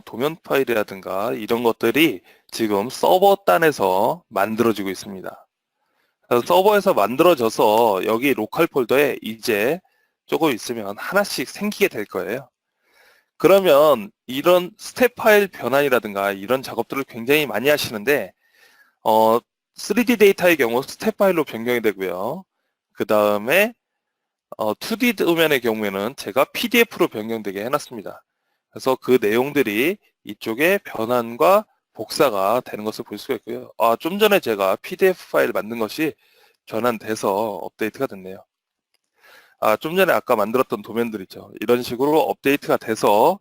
도면 파일이라든가 이런 것들이 지금 서버 단에서 만들어지고 있습니다. 그래서 서버에서 만들어져서 여기 로컬 폴더에 이제 조금 있으면 하나씩 생기게 될 거예요. 그러면 이런 스텝 파일 변환이라든가 이런 작업들을 굉장히 많이 하시는데 3D 데이터의 경우 스텝 파일로 변경이 되고요. 그 다음에 2D 도면의 경우에는 제가 PDF로 변경되게 해놨습니다. 그래서 그 내용들이 이쪽에 변환과 복사가 되는 것을 볼 수가 있고요. 좀 전에 제가 PDF 파일 만든 것이 변환돼서 업데이트가 됐네요. 좀 전에 아까 만들었던 도면들 있죠. 이런 식으로 업데이트가 돼서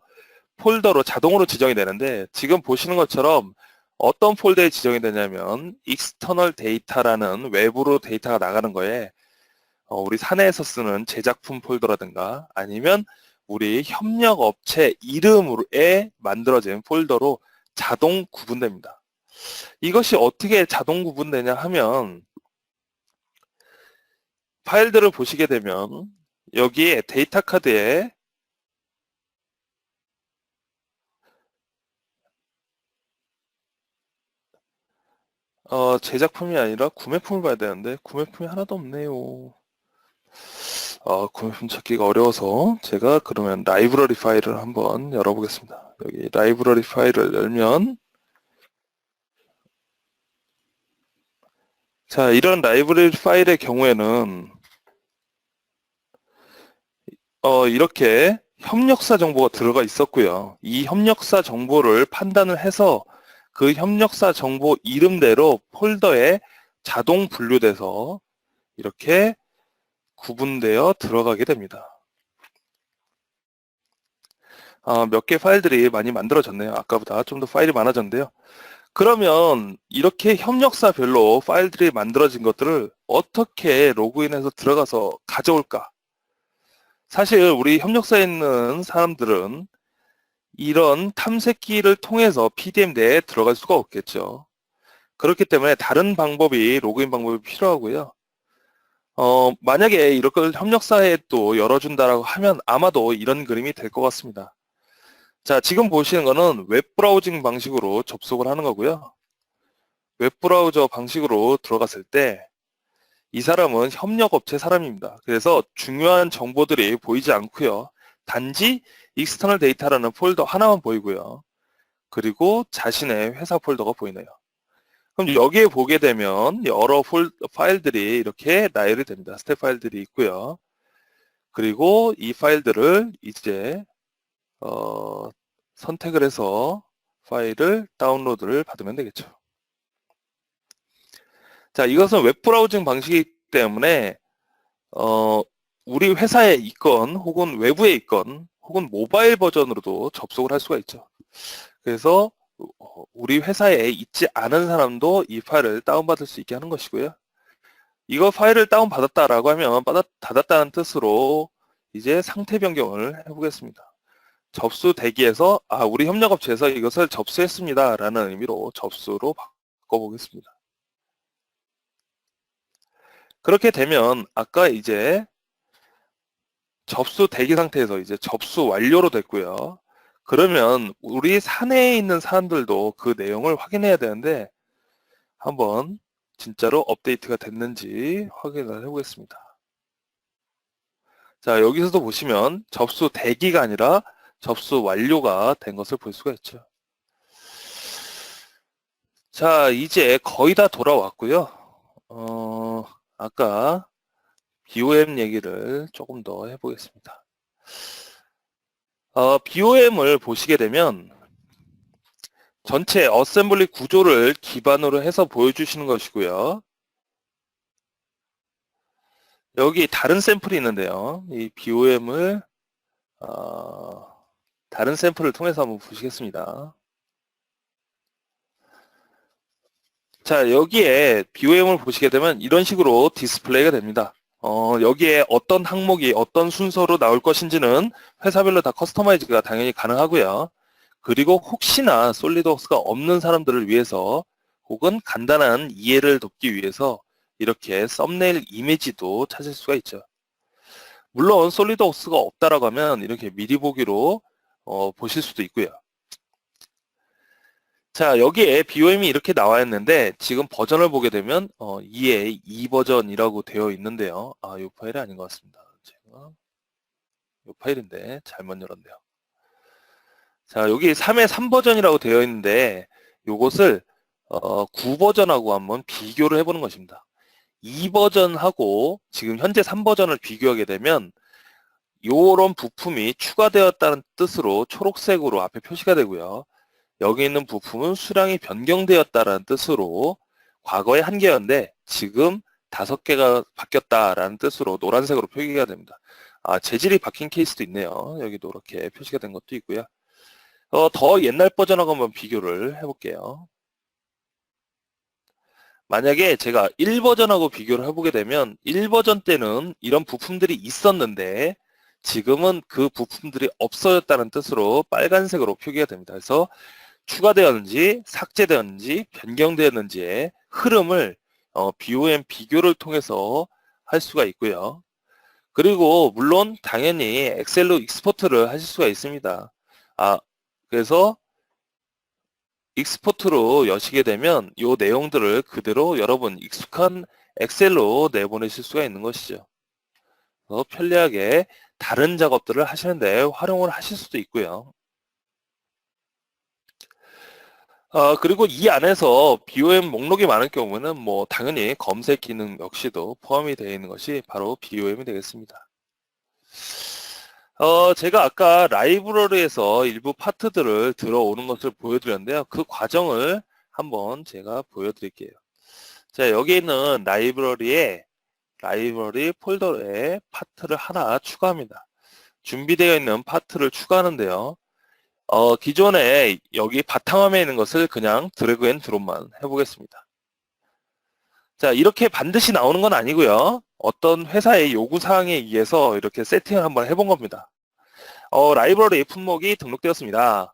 폴더로 자동으로 지정이 되는데 지금 보시는 것처럼 어떤 폴더에 지정이 되냐면 익스터널 데이터라는 외부로 데이터가 나가는 거에 우리 사내에서 쓰는 제작품 폴더라든가 아니면 우리 협력업체 이름으로에 만들어진 폴더로 자동 구분됩니다. 이것이 어떻게 자동 구분되냐 하면 파일들을 보시게 되면 여기에 데이터 카드에 제작품이 아니라 구매품을 봐야 되는데 구매품이 하나도 없네요. 구매품 찾기가 어려워서 제가 그러면 라이브러리 파일을 한번 열어보겠습니다. 여기 라이브러리 파일을 열면 자, 이런 라이브러리 파일의 경우에는 이렇게 협력사 정보가 들어가 있었고요. 이 협력사 정보를 판단을 해서 그 협력사 정보 이름대로 폴더에 자동 분류돼서 이렇게 구분되어 들어가게 됩니다. 몇 개 파일들이 많이 만들어졌네요. 아까보다 좀 더 파일이 많아졌는데요. 그러면 이렇게 협력사별로 파일들이 만들어진 것들을 어떻게 로그인해서 들어가서 가져올까? 사실 우리 협력사에 있는 사람들은 이런 탐색기를 통해서 PDM 내에 들어갈 수가 없겠죠. 그렇기 때문에 다른 방법이, 로그인 방법이 필요하고요. 만약에 이걸 협력사에 또 열어준다라고 하면 아마도 이런 그림이 될 것 같습니다. 자, 지금 보시는 거는 웹브라우징 방식으로 접속을 하는 거고요. 웹브라우저 방식으로 들어갔을 때 이 사람은 협력업체 사람입니다. 그래서 중요한 정보들이 보이지 않고요. 단지 익스터널 데이터라는 폴더 하나만 보이고요. 그리고 자신의 회사 폴더가 보이네요. 그럼 여기에 보게 되면 여러 파일들이 이렇게 나열이 됩니다. 스텝 파일들이 있고요. 그리고 이 파일들을 이제 선택을 해서 파일을 다운로드를 받으면 되겠죠. 자, 이것은 웹브라우징 방식이기 때문에 우리 회사에 있건 혹은 외부에 있건 혹은 모바일 버전으로도 접속을 할 수가 있죠. 그래서 우리 회사에 있지 않은 사람도 이 파일을 다운받을 수 있게 하는 것이고요. 이거 파일을 다운받았다라고 하면 받았다는 뜻으로 이제 상태 변경을 해보겠습니다. 접수 대기에서 우리 협력업체에서 이것을 접수했습니다 라는 의미로 접수로 바꿔보겠습니다. 그렇게 되면 아까 이제 접수 대기 상태에서 이제 접수 완료로 됐고요. 그러면 우리 사내에 있는 사람들도 그 내용을 확인해야 되는데 한번 진짜로 업데이트가 됐는지 확인을 해보겠습니다. 자, 여기서도 보시면 접수 대기가 아니라 접수 완료가 된 것을 볼 수가 있죠. 자, 이제 거의 다 돌아왔고요. 아까 BOM 얘기를 조금 더 해보겠습니다. BOM을 보시게 되면 전체 어셈블리 구조를 기반으로 해서 보여주시는 것이고요. 여기 다른 샘플이 있는데요. 이 BOM을 다른 샘플을 통해서 한번 보시겠습니다. 자, 여기에 BOM을 보시게 되면 이런 식으로 디스플레이가 됩니다. 여기에 어떤 항목이 어떤 순서로 나올 것인지는 회사별로 다 커스터마이즈가 당연히 가능하고요. 그리고 혹시나 솔리드웍스가 없는 사람들을 위해서 혹은 간단한 이해를 돕기 위해서 이렇게 썸네일 이미지도 찾을 수가 있죠. 물론 솔리드웍스가 없다라고 하면 이렇게 미리 보기로 보실 수도 있고요. 자, 여기에 BOM이 이렇게 나와 있는데 지금 버전을 보게 되면 2에 2버전이라고 되어 있는데요. 이 파일이 아닌 것 같습니다. 제가 이 파일인데 잘못 열었네요. 자, 여기 3에 3버전이라고 되어 있는데 이것을 9버전하고 한번 비교를 해보는 것입니다. 2버전하고 지금 현재 3버전을 비교하게 되면 이런 부품이 추가되었다는 뜻으로 초록색으로 앞에 표시가 되고요. 여기 있는 부품은 수량이 변경되었다는 뜻으로 과거에 1개였는데 지금 5개가 바뀌었다라는 뜻으로 노란색으로 표기가 됩니다. 재질이 바뀐 케이스도 있네요. 여기도 이렇게 표시가 된 것도 있고요. 더 옛날 버전하고 한번 비교를 해볼게요. 만약에 제가 1버전하고 비교를 해보게 되면 1버전 때는 이런 부품들이 있었는데 지금은 그 부품들이 없어졌다는 뜻으로 빨간색으로 표기가 됩니다. 그래서 추가되었는지 삭제되었는지 변경되었는지의 흐름을 BOM 비교를 통해서 할 수가 있고요. 그리고 물론 당연히 엑셀로 익스포트를 하실 수가 있습니다. 그래서 익스포트로 여시게 되면 이 내용들을 그대로 여러분 익숙한 엑셀로 내보내실 수가 있는 것이죠. 그래서 편리하게 다른 작업들을 하시는데 활용을 하실 수도 있고요. 그리고 이 안에서 BOM 목록이 많을 경우는 뭐 당연히 검색 기능 역시도 포함이 되어 있는 것이 바로 BOM이 되겠습니다. 제가 아까 라이브러리에서 일부 파트들을 들어오는 것을 보여드렸는데요. 그 과정을 한번 제가 보여드릴게요. 자, 여기 있는 라이브러리 폴더에 파트를 하나 추가합니다. 준비되어 있는 파트를 추가하는데요. 기존에 여기 바탕화면에 있는 것을 그냥 드래그 앤 드롭만 해보겠습니다. 자, 이렇게 반드시 나오는 건 아니고요. 어떤 회사의 요구사항에 의해서 이렇게 세팅을 한번 해본 겁니다. 라이브러리 품목이 등록되었습니다.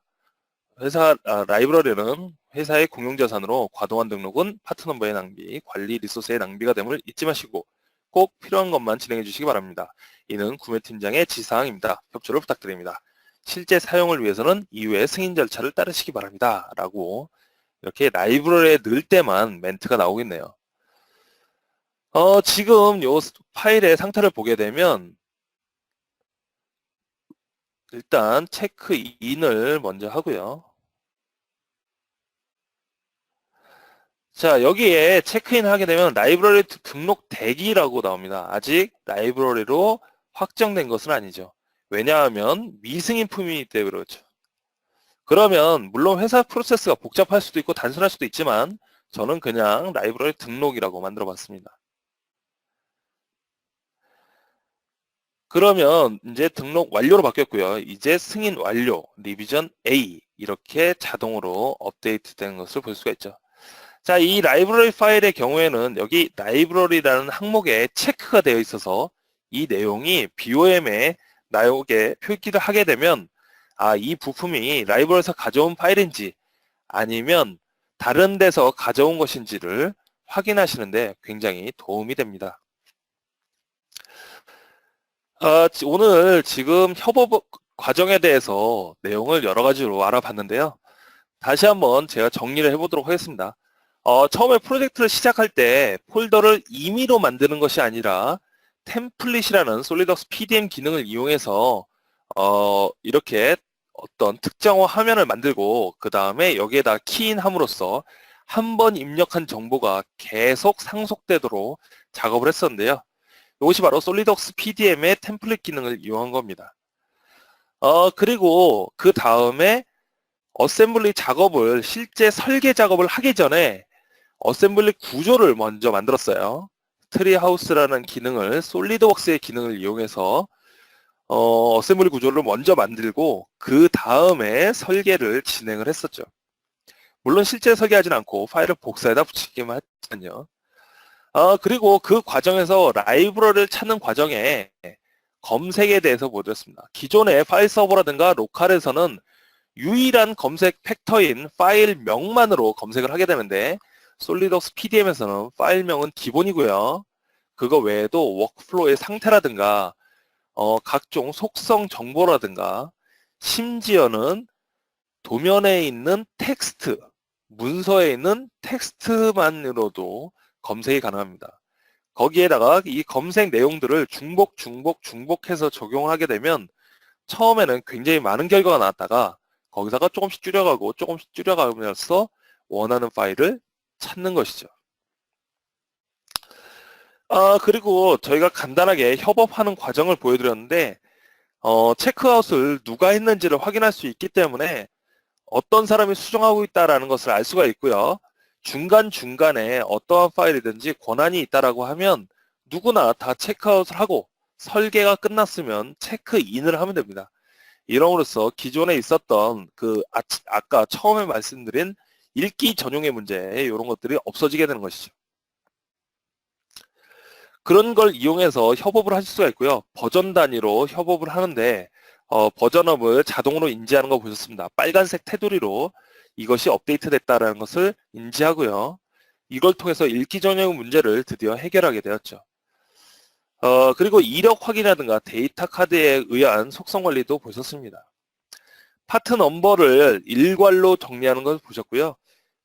라이브러리는 회사의 공용자산으로 과도한 등록은 파트 넘버의 낭비, 관리 리소스의 낭비가 됨을 잊지 마시고 꼭 필요한 것만 진행해 주시기 바랍니다. 이는 구매팀장의 지사항입니다. 협조를 부탁드립니다. 실제 사용을 위해서는 이후의 승인 절차를 따르시기 바랍니다. 라고 이렇게 라이브러리에 넣을 때만 멘트가 나오겠네요. 지금 이 파일의 상태를 보게 되면 일단 체크인을 먼저 하고요. 자, 여기에 체크인 하게 되면 라이브러리 등록 대기라고 나옵니다. 아직 라이브러리로 확정된 것은 아니죠. 왜냐하면 미승인 품이기 때문에 그렇죠. 그러면 물론 회사 프로세스가 복잡할 수도 있고 단순할 수도 있지만 저는 그냥 라이브러리 등록이라고 만들어 봤습니다. 그러면 이제 등록 완료로 바뀌었고요. 이제 승인 완료, 리비전 A 이렇게 자동으로 업데이트 되는 것을 볼 수가 있죠. 자, 이 라이브러리 파일의 경우에는 여기 라이브러리라는 항목에 체크가 되어 있어서 이 내용이 BOM에 나오게 표기를 하게 되면 이 부품이 라이브러리에서 가져온 파일인지 아니면 다른 데서 가져온 것인지를 확인하시는데 굉장히 도움이 됩니다. 오늘 지금 협업 과정에 대해서 내용을 여러 가지로 알아봤는데요. 다시 한번 제가 정리를 해보도록 하겠습니다. 처음에 프로젝트를 시작할 때 폴더를 임의로 만드는 것이 아니라 템플릿이라는 솔리드웍스 PDM 기능을 이용해서 이렇게 어떤 특정화 화면을 만들고 그 다음에 여기에다 키인함으로써 한 번 입력한 정보가 계속 상속되도록 작업을 했었는데요. 이것이 바로 솔리드웍스 PDM의 템플릿 기능을 이용한 겁니다. 그리고 그 다음에 어셈블리 작업을 실제 설계 작업을 하기 전에 어셈블리 구조를 먼저 만들었어요. 트리하우스라는 기능을 솔리드웍스의 기능을 이용해서 어셈블리 구조를 먼저 만들고 그 다음에 설계를 진행을 했었죠. 물론 실제 설계하지는 않고 파일을 복사에다 붙이기만 했거든요. 그리고 그 과정에서 라이브러리를 찾는 과정에 검색에 대해서 보여드렸습니다. 기존의 파일 서버라든가 로컬에서는 유일한 검색 팩터인 파일명만으로 검색을 하게 되는데 솔리드웍스 PDM에서는 파일명은 기본이고요. 그거 외에도 워크플로우의 상태라든가 각종 속성 정보라든가 심지어는 도면에 있는 텍스트, 문서에 있는 텍스트만으로도 검색이 가능합니다. 거기에다가 이 검색 내용들을 중복해서 적용하게 되면 처음에는 굉장히 많은 결과가 나왔다가 거기다가 조금씩 줄여가면서 원하는 파일을 찾는 것이죠. 그리고 저희가 간단하게 협업하는 과정을 보여드렸는데 체크아웃을 누가 했는지를 확인할 수 있기 때문에 어떤 사람이 수정하고 있다는 것을 알 수가 있고요. 중간중간에 어떠한 파일이든지 권한이 있다라고 하면 누구나 다 체크아웃을 하고 설계가 끝났으면 체크인을 하면 됩니다. 이럼으로써 기존에 있었던 아까 처음에 말씀드린 읽기 전용의 문제 이런 것들이 없어지게 되는 것이죠. 그런 걸 이용해서 협업을 하실 수가 있고요. 버전 단위로 협업을 하는데 버전업을 자동으로 인지하는 거 보셨습니다. 빨간색 테두리로 이것이 업데이트됐다는 것을 인지하고요. 이걸 통해서 읽기 전용 문제를 드디어 해결하게 되었죠. 그리고 이력 확인이라든가 데이터 카드에 의한 속성 관리도 보셨습니다. 파트 넘버를 일괄로 정리하는 것을 보셨고요.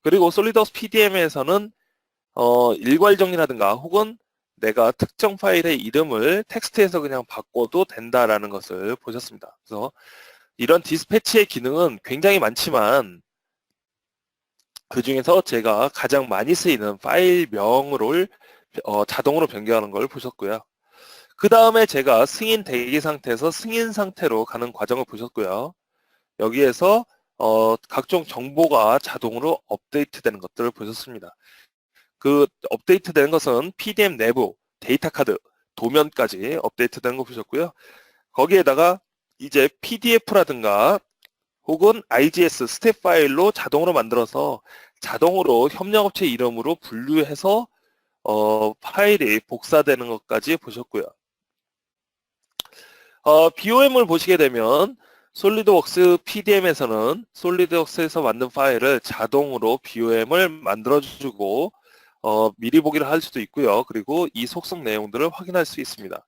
그리고 솔리드웍스 PDM에서는 일괄 정리라든가 혹은 내가 특정 파일의 이름을 텍스트에서 그냥 바꿔도 된다라는 것을 보셨습니다. 그래서 이런 디스패치의 기능은 굉장히 많지만 그 중에서 제가 가장 많이 쓰이는 파일명을 자동으로 변경하는 걸 보셨고요. 그 다음에 제가 승인 대기 상태에서 승인 상태로 가는 과정을 보셨고요. 여기에서 각종 정보가 자동으로 업데이트 되는 것들을 보셨습니다. 그 업데이트 되는 것은 PDM 내부, 데이터 카드, 도면까지 업데이트 되는 거 보셨고요. 거기에다가 이제 PDF라든가 혹은 IGS 스텝 파일로 자동으로 만들어서 자동으로 협력업체 이름으로 분류해서 파일이 복사되는 것까지 보셨고요. BOM을 보시게 되면 솔리드웍스 PDM에서는 솔리드웍스에서 만든 파일을 자동으로 BOM을 만들어주고 미리 보기를 할 수도 있고요. 그리고 이 속성 내용들을 확인할 수 있습니다.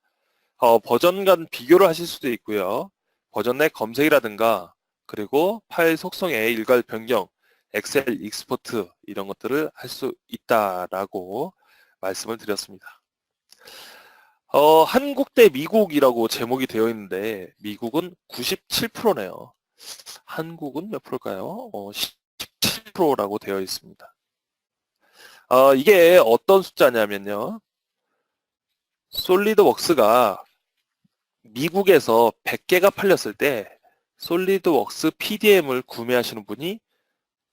버전 간 비교를 하실 수도 있고요. 버전 내 검색이라든가 그리고 파일 속성의 일괄 변경, 엑셀 익스포트 이런 것들을 할 수 있다라고 말씀을 드렸습니다. 한국 대 미국이라고 제목이 되어 있는데 미국은 97%네요. 한국은 몇 프로일까요? 17%라고 되어 있습니다. 이게 어떤 숫자냐면요. 솔리드웍스가 미국에서 100개가 팔렸을 때 솔리드웍스 PDM을 구매하시는 분이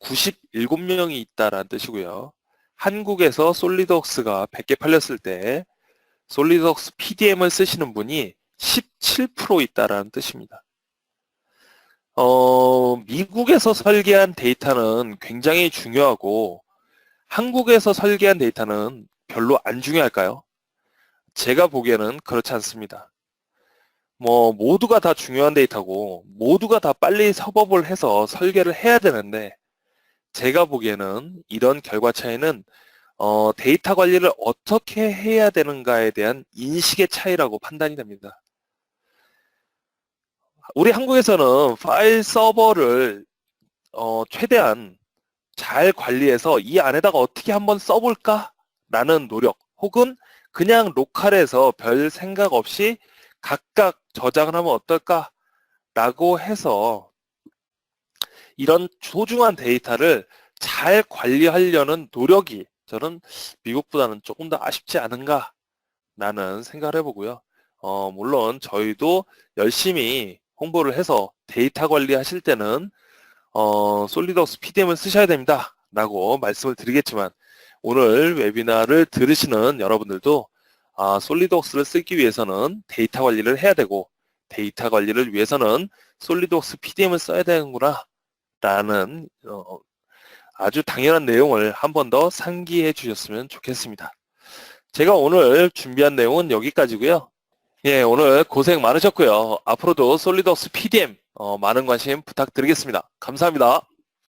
97명이 있다라는 뜻이고요. 한국에서 솔리드웍스가 100개 팔렸을 때 솔리드웍스 PDM을 쓰시는 분이 17% 있다라는 뜻입니다. 미국에서 설계한 데이터는 굉장히 중요하고 한국에서 설계한 데이터는 별로 안 중요할까요? 제가 보기에는 그렇지 않습니다. 모두가 다 중요한 데이터고 모두가 다 빨리 협업을 해서 설계를 해야 되는데 제가 보기에는 이런 결과 차이는 데이터 관리를 어떻게 해야 되는가에 대한 인식의 차이라고 판단이 됩니다. 우리 한국에서는 파일 서버를 최대한 잘 관리해서 이 안에다가 어떻게 한번 써볼까? 라는 노력 혹은 그냥 로컬에서 별 생각 없이 각각 저장을 하면 어떨까? 라고 해서 이런 소중한 데이터를 잘 관리하려는 노력이 저는 미국보다는 조금 더 아쉽지 않은가? 라는 생각을 해보고요. 물론 저희도 열심히 홍보를 해서 데이터 관리하실 때는 솔리드웍스 PDM을 쓰셔야 됩니다. 라고 말씀을 드리겠지만 오늘 웨비나를 들으시는 여러분들도 솔리드웍스를 쓰기 위해서는 데이터 관리를 해야 되고 데이터 관리를 위해서는 솔리드웍스 PDM을 써야 되는구나 라는 아주 당연한 내용을 한 번 더 상기해 주셨으면 좋겠습니다. 제가 오늘 준비한 내용은 여기까지고요. 예, 오늘 고생 많으셨고요. 앞으로도 솔리드웍스 PDM 많은 관심 부탁드리겠습니다. 감사합니다.